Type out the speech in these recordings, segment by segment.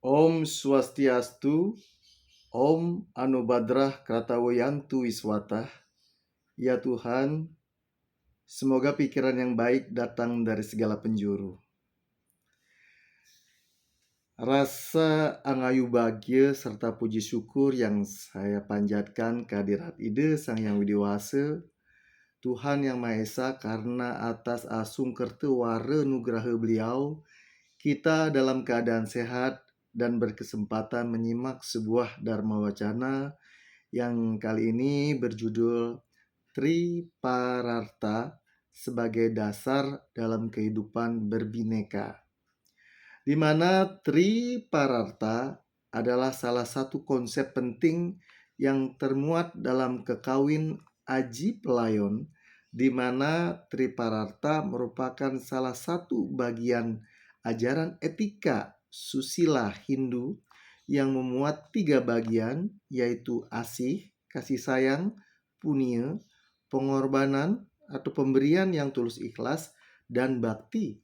Om Swastiastu, Om Anubadrah Kratawayantu Wiswatah. Ya Tuhan, semoga pikiran yang baik datang dari segala penjuru. Rasa angayu bahagia serta puji syukur yang saya panjatkan kehadirat Ide Sang Yang Widiwasa, Tuhan Yang Maha Esa, karena atas asung kerta wara nugraha beliau, kita dalam keadaan sehat dan berkesempatan menyimak sebuah Dharma Wacana yang kali ini berjudul Tripararta sebagai dasar dalam kehidupan berbineka, di mana Tripararta adalah salah satu konsep penting yang termuat dalam Kekawin Aji Pelayon, di mana Tripararta merupakan salah satu bagian ajaran etika susila Hindu yang memuat 3 bagian, yaitu asih, kasih sayang, punya, pengorbanan atau pemberian yang tulus ikhlas, dan bakti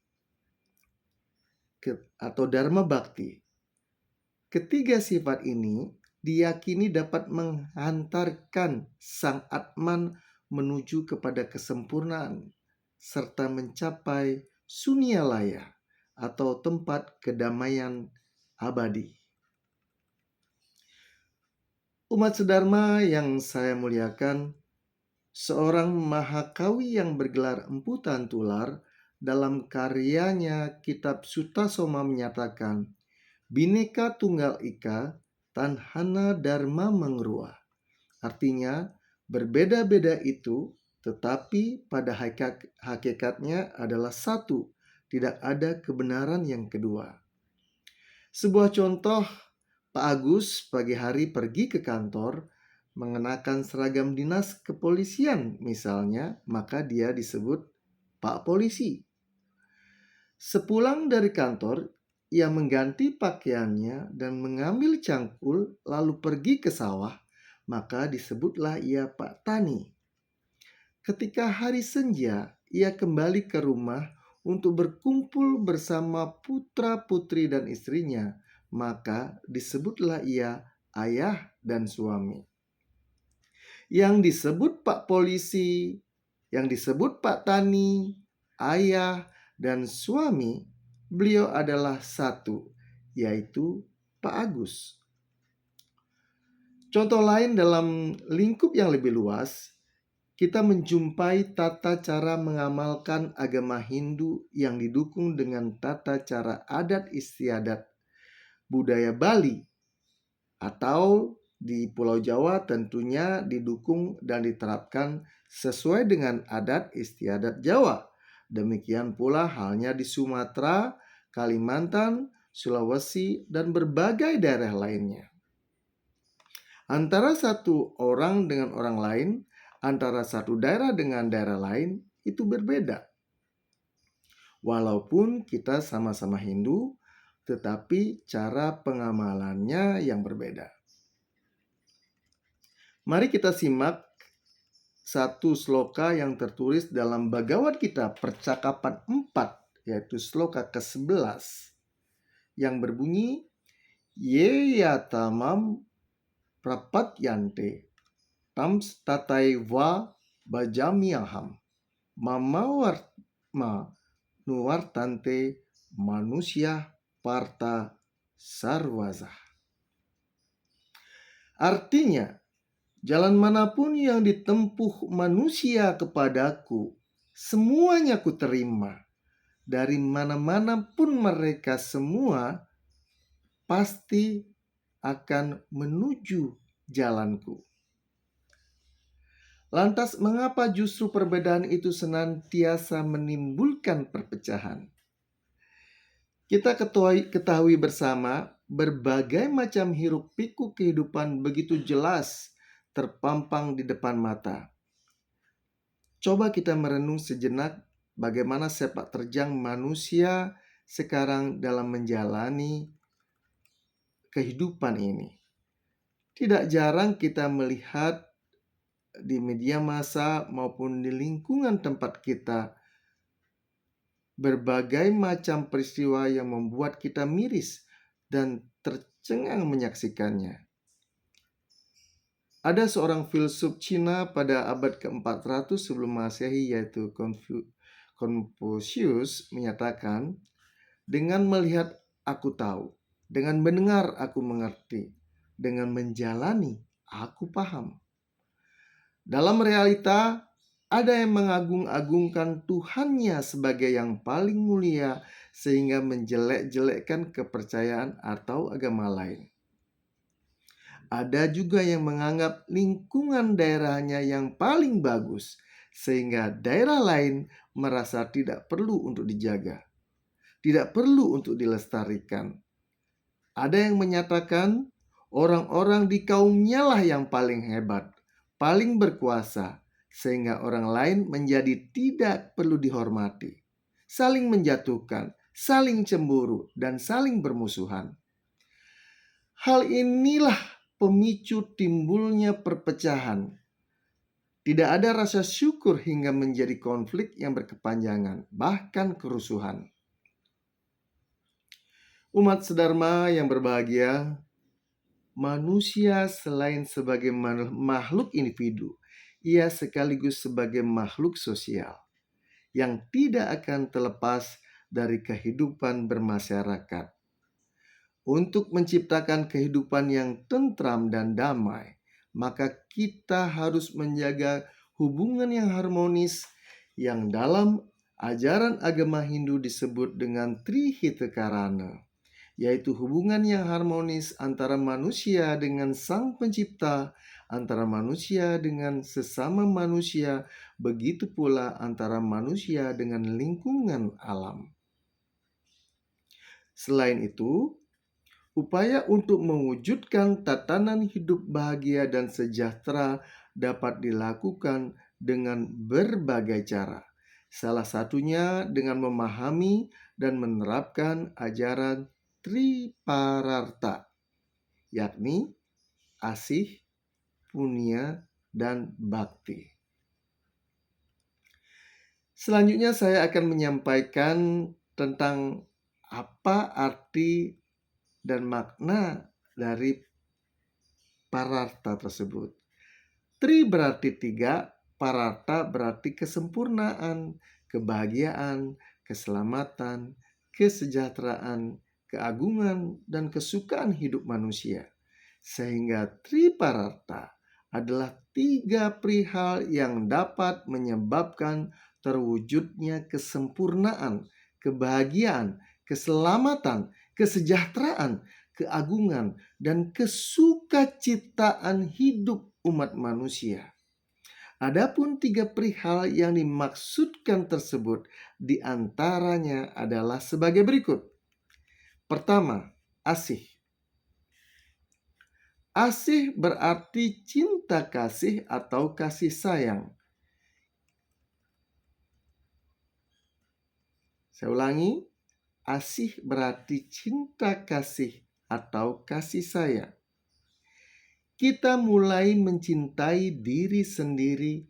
atau dharma bakti. Ketiga sifat ini diyakini dapat menghantarkan sang Atman menuju kepada kesempurnaan serta mencapai sunyalaya atau tempat kedamaian abadi. Umat sedharma yang saya muliakan, seorang Mahakawi yang bergelar Empu Tantular dalam karyanya Kitab Sutasoma menyatakan, Bhinneka Tunggal Ika Tanhana Dharma Mangrua. Artinya, berbeda-beda itu, tetapi pada hakikatnya adalah satu, tidak ada kebenaran yang kedua. Sebuah contoh, Pak Agus pagi hari pergi ke kantor mengenakan seragam dinas kepolisian misalnya, maka dia disebut Pak Polisi. Sepulang dari kantor, ia mengganti pakaiannya dan mengambil cangkul lalu pergi ke sawah, maka disebutlah ia Pak Tani. Ketika hari senja, ia kembali ke rumah untuk berkumpul bersama putra-putri dan istrinya, maka disebutlah ia ayah dan suami. Yang disebut Pak Polisi, yang disebut Pak Tani, ayah, dan suami, beliau adalah satu, yaitu Pak Agus. Contoh lain dalam lingkup yang lebih luas, kita menjumpai tata cara mengamalkan agama Hindu yang didukung dengan tata cara adat istiadat budaya Bali, atau di Pulau Jawa tentunya didukung dan diterapkan sesuai dengan adat istiadat Jawa. Demikian pula halnya di Sumatera, Kalimantan, Sulawesi, dan berbagai daerah lainnya. Antara satu orang dengan orang lain, antara satu daerah dengan daerah lain, itu berbeda. Walaupun kita sama-sama Hindu, tetapi cara pengamalannya yang berbeda. Mari kita simak satu sloka yang tertulis dalam Bhagavad Gita Percakapan 4, yaitu sloka ke-11, yang berbunyi, Ye yatamam prapatyante tams tatai va bajamyaham mamawarma nuwartante manusia parta sarwaza. Artinya, jalan manapun yang ditempuh manusia kepadaku, semuanya ku terima. Dari mana-mana pun mereka semua pasti akan menuju jalanku. Lantas mengapa justru perbedaan itu senantiasa menimbulkan perpecahan? Kita ketahui bersama, berbagai macam hiruk pikuk kehidupan begitu jelas terpampang di depan mata. Coba kita merenung sejenak bagaimana sepak terjang manusia sekarang dalam menjalani kehidupan ini. Tidak jarang kita melihat di media massa maupun di lingkungan tempat kita berbagai macam peristiwa yang membuat kita miris dan tercengang menyaksikannya. Ada seorang filsuf Cina pada abad ke-400 sebelum Masehi, yaitu Confucius, menyatakan, "Dengan melihat aku tahu, dengan mendengar aku mengerti, dengan menjalani aku paham." Dalam realita, ada yang mengagung-agungkan Tuhannya sebagai yang paling mulia sehingga menjelek-jelekkan kepercayaan atau agama lain. Ada juga yang menganggap lingkungan daerahnya yang paling bagus sehingga daerah lain merasa tidak perlu untuk dijaga, tidak perlu untuk dilestarikan. Ada yang menyatakan orang-orang di kaumnya lah yang paling hebat, paling berkuasa, sehingga orang lain menjadi tidak perlu dihormati. Saling menjatuhkan, saling cemburu, dan saling bermusuhan. Hal inilah pemicu timbulnya perpecahan. Tidak ada rasa syukur hingga menjadi konflik yang berkepanjangan, bahkan kerusuhan. Umat sedharma yang berbahagia, manusia selain sebagai makhluk individu, ia sekaligus sebagai makhluk sosial yang tidak akan terlepas dari kehidupan bermasyarakat. Untuk menciptakan kehidupan yang tentram dan damai, maka kita harus menjaga hubungan yang harmonis yang dalam ajaran agama Hindu disebut dengan Trihitakarana, yaitu hubungan yang harmonis antara manusia dengan Sang Pencipta, antara manusia dengan sesama manusia, begitu pula antara manusia dengan lingkungan alam. Selain itu, upaya untuk mewujudkan tatanan hidup bahagia dan sejahtera dapat dilakukan dengan berbagai cara. Salah satunya dengan memahami dan menerapkan ajaran Tripararta, yakni asih, punya, dan bakti. Selanjutnya saya akan menyampaikan tentang apa arti dan makna dari pararta tersebut. Tri berarti 3, pararta berarti kesempurnaan, kebahagiaan, keselamatan, kesejahteraan, keagungan, dan kesukaan hidup manusia. Sehingga tripararta adalah 3 perihal yang dapat menyebabkan terwujudnya kesempurnaan, kebahagiaan, keselamatan, kesejahteraan, keagungan, dan kesukacitaan hidup umat manusia. Adapun 3 perihal yang dimaksudkan tersebut diantaranya adalah sebagai berikut. Pertama, asih. Asih berarti cinta kasih atau kasih sayang. Saya ulangi, asih berarti cinta kasih atau kasih sayang. Kita mulai mencintai diri sendiri,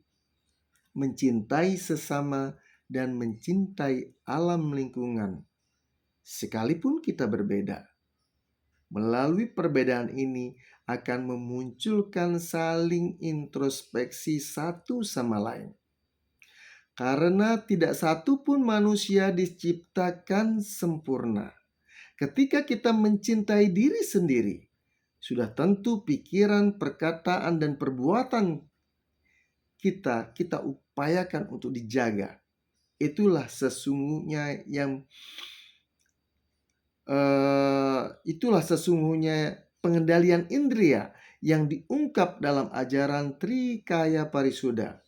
mencintai sesama, dan mencintai alam lingkungan, sekalipun kita berbeda. Melalui perbedaan ini akan memunculkan saling introspeksi satu sama lain. Karena tidak satu pun manusia diciptakan sempurna. Ketika kita mencintai diri sendiri, sudah tentu pikiran, perkataan, dan perbuatan kita upayakan untuk dijaga. Itulah sesungguhnya pengendalian indria yang diungkap dalam ajaran Trikaya Parisuddha.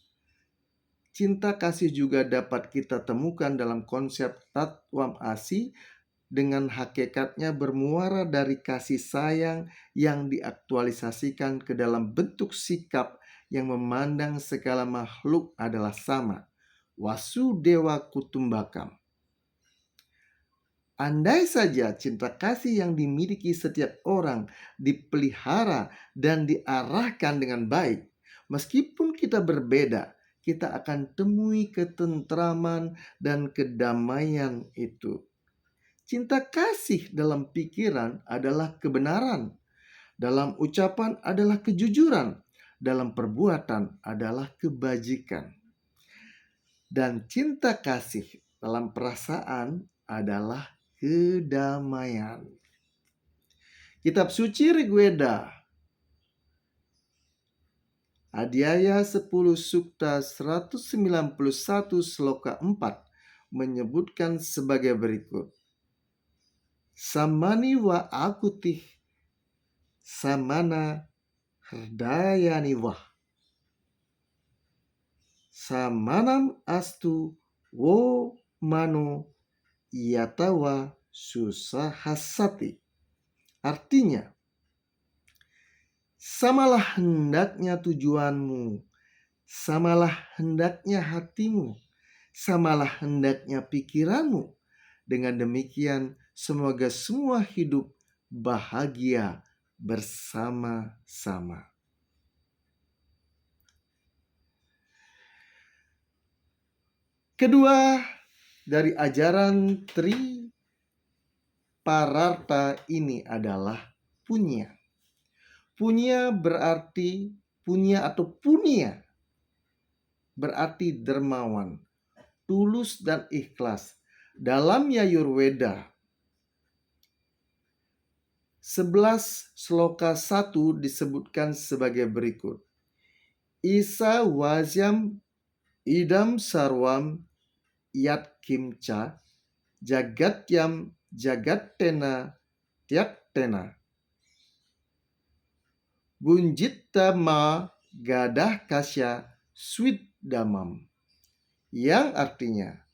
Cinta kasih juga dapat kita temukan dalam konsep Tattvam Asi dengan hakikatnya bermuara dari kasih sayang yang diaktualisasikan ke dalam bentuk sikap yang memandang segala makhluk adalah sama. Wasudewa Kutumbakam. Andai saja cinta kasih yang dimiliki setiap orang dipelihara dan diarahkan dengan baik, meskipun kita berbeda, kita akan temui ketentraman dan kedamaian itu. Cinta kasih dalam pikiran adalah kebenaran, dalam ucapan adalah kejujuran, dalam perbuatan adalah kebajikan. Dan cinta kasih dalam perasaan adalah kedamaian. Kitab suci Rigweda, Adhyaya 10 Sukta 191 Sloka 4 menyebutkan sebagai berikut. Samani wa akutih samana hrdayani wah. Samanam astu wo mano yatawa susahasati. Artinya, samalah hendaknya tujuanmu, samalah hendaknya hatimu, samalah hendaknya pikiranmu. Dengan demikian, semoga semua hidup bahagia bersama-sama. Kedua, dari ajaran Tripararta ini adalah punya. Punya berarti punya atau punya berarti dermawan, tulus dan ikhlas. Dalam Yajurveda 11 Sloka 1 disebutkan sebagai berikut. Isa wasyam idam sarwam yat kimca jagatyam jagattena tyaktena gunjitta ma gadah kasya swid damam, yang artinya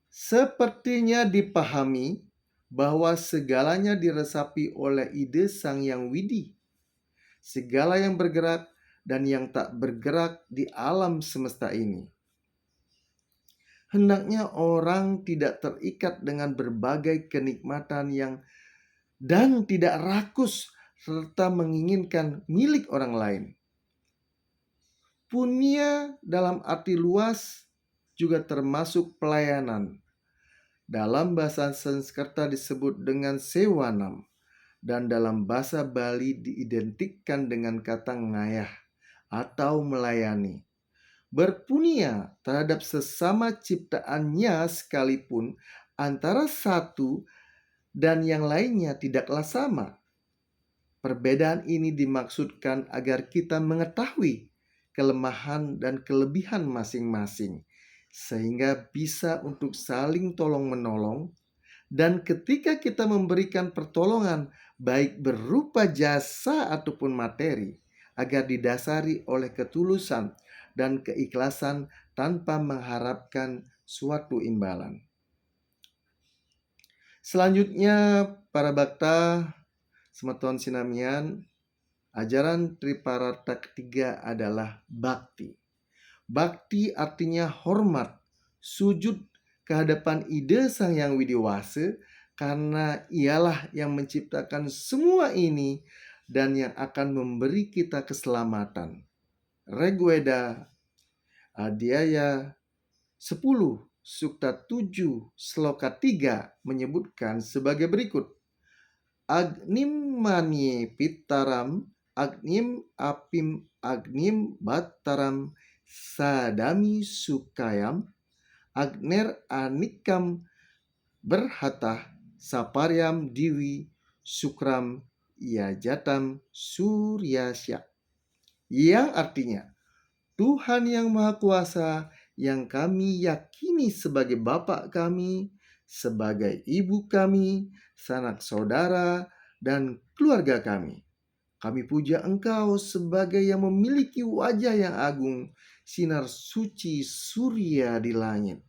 sepertinya dipahami bahwa segalanya diresapi oleh ide Sang Yang Widi, segala yang bergerak dan yang tak bergerak di alam semesta ini. Hendaknya orang tidak terikat dengan berbagai kenikmatan dan tidak rakus serta menginginkan milik orang lain. Punya dalam arti luas juga termasuk pelayanan. Dalam bahasa Sanskerta disebut dengan sewanam, dan dalam bahasa Bali diidentikan dengan kata ngayah atau melayani. Berpunia terhadap sesama ciptaannya sekalipun antara satu dan yang lainnya tidaklah sama. Perbedaan ini dimaksudkan agar kita mengetahui kelemahan dan kelebihan masing-masing, sehingga bisa untuk saling tolong-menolong. Dan ketika kita memberikan pertolongan, baik berupa jasa ataupun materi, agar didasari oleh ketulusan dan keikhlasan tanpa mengharapkan suatu imbalan. Selanjutnya, para bakta Semeton Sinamian, ajaran Tripararta ketiga adalah bakti. Bakti artinya hormat, sujud kehadapan ide Sang Yang Widiwasa, karena ialah yang menciptakan semua ini dan yang akan memberi kita keselamatan. Rigweda Adhyaya 10 Sukta 7 Sloka 3 menyebutkan sebagai berikut. Agnim manie pitaram agnim apim agnim bataram sadami sukayam agner anikam berhatah saparyam diwi sukram yajatam suryasya, yang artinya Tuhan yang Maha Kuasa yang kami yakini sebagai Bapa kami, sebagai Ibu kami, sanak saudara, dan keluarga kami. Kami puja Engkau sebagai yang memiliki wajah yang agung, sinar suci surya di langit.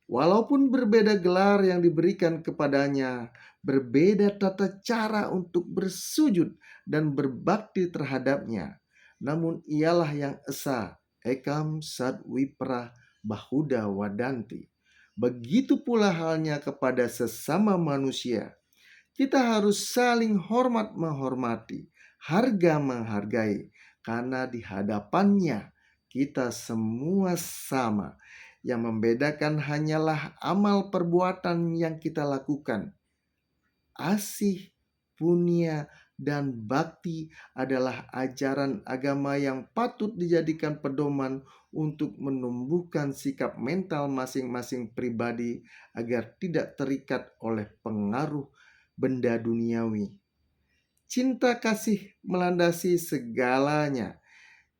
Walaupun berbeda gelar yang diberikan kepadanya, berbeda tata cara untuk bersujud dan berbakti terhadapnya, namun ialah yang esa, ekam sadwipra bahuda wadanti. Begitu pula halnya kepada sesama manusia. Kita harus saling hormat menghormati, harga menghargai, karena di hadapannya kita semua sama, Yang membedakan hanyalah amal perbuatan yang kita lakukan. Asih, punya, dan bakti adalah ajaran agama yang patut dijadikan pedoman untuk menumbuhkan sikap mental masing-masing pribadi agar tidak terikat oleh pengaruh benda duniawi. Cinta kasih melandasi segalanya.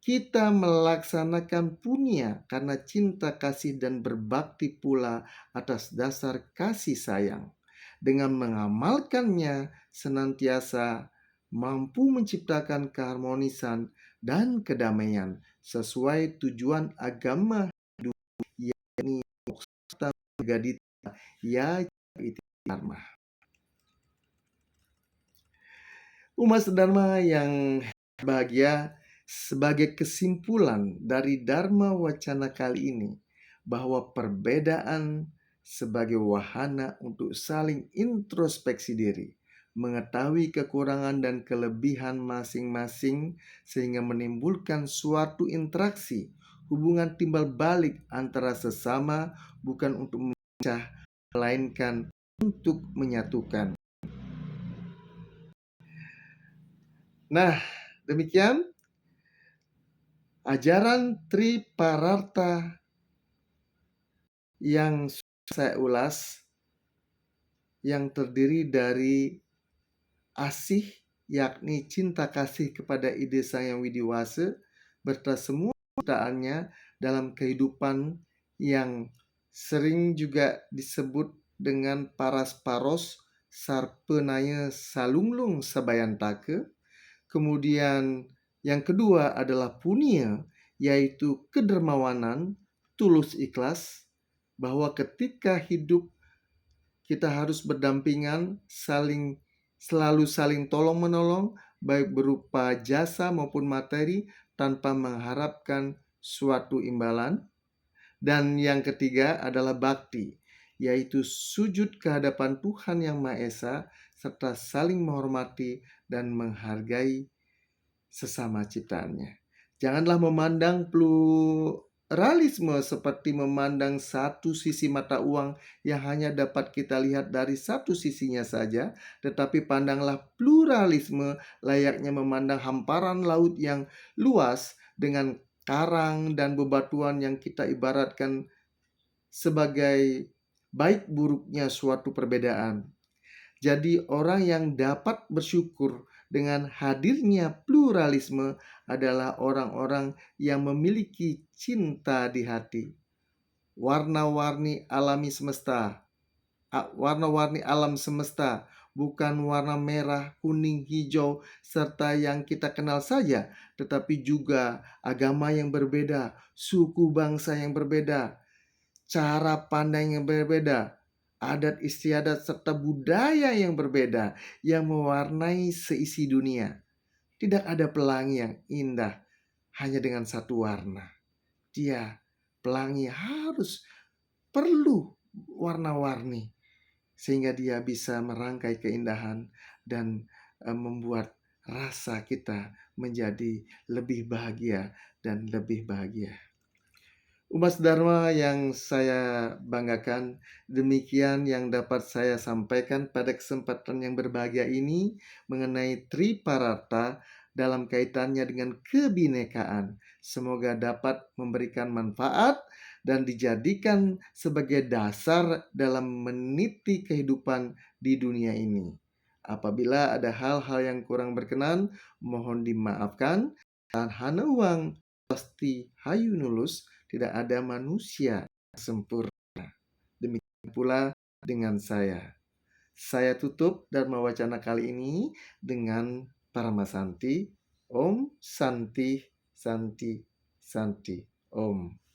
Kita melaksanakan punya karena cinta kasih dan berbakti pula atas dasar kasih sayang. Dengan mengamalkannya senantiasa mampu menciptakan keharmonisan dan kedamaian sesuai tujuan agama, yakni moksha gadita ya iti dharma. Umat sedharma yang bahagia, sebagai kesimpulan dari Dharma Wacana kali ini, bahwa perbedaan sebagai wahana untuk saling introspeksi diri, mengetahui kekurangan dan kelebihan masing-masing, sehingga menimbulkan suatu interaksi, hubungan timbal balik antara sesama, bukan untuk memecah, melainkan untuk menyatukan. Nah, demikian ajaran Tripararta yang saya ulas, yang terdiri dari asih, yakni cinta kasih kepada ide Sang Yang Widiwasa, berta semua ciptaannya dalam kehidupan yang sering juga disebut dengan paras-paros sarpenaya salunglung sabayantaka. Kemudian yang kedua adalah punya, yaitu kedermawanan, tulus ikhlas, bahwa ketika hidup kita harus berdampingan, selalu saling tolong-menolong, baik berupa jasa maupun materi, tanpa mengharapkan suatu imbalan. Dan yang ketiga adalah bakti, yaitu sujud ke hadapan Tuhan Yang Maha Esa, serta saling menghormati dan menghargai sesama ciptaannya. Janganlah memandang pluralisme seperti memandang satu sisi mata uang yang hanya dapat kita lihat dari satu sisinya saja, tetapi pandanglah pluralisme layaknya memandang hamparan laut yang luas dengan karang dan bebatuan yang kita ibaratkan sebagai baik buruknya suatu perbedaan. Jadi orang yang dapat bersyukur dengan hadirnya pluralisme adalah orang-orang yang memiliki cinta di hati. Warna-warni alami semesta, warna-warni alam semesta, bukan warna merah, kuning, hijau, serta yang kita kenal saja, tetapi juga agama yang berbeda, suku bangsa yang berbeda, cara pandang yang berbeda, adat istiadat serta budaya yang berbeda yang mewarnai seisi dunia. Tidak ada pelangi yang indah hanya dengan satu warna. Pelangi harus perlu warna-warni sehingga dia bisa merangkai keindahan dan membuat rasa kita menjadi lebih bahagia dan lebih bahagia. Umat Dharma yang saya banggakan, demikian yang dapat saya sampaikan pada kesempatan yang berbahagia ini mengenai Tripararta dalam kaitannya dengan kebinekaan. Semoga dapat memberikan manfaat dan dijadikan sebagai dasar dalam meniti kehidupan di dunia ini. Apabila ada hal-hal yang kurang berkenan, mohon dimaafkan. Dan hana uang pasti hayu nulus, tidak ada manusia sempurna. Demikian pula dengan saya. Saya tutup Dharma Wacana kali ini dengan Paramasanti. Om Santi Santi Santi Om.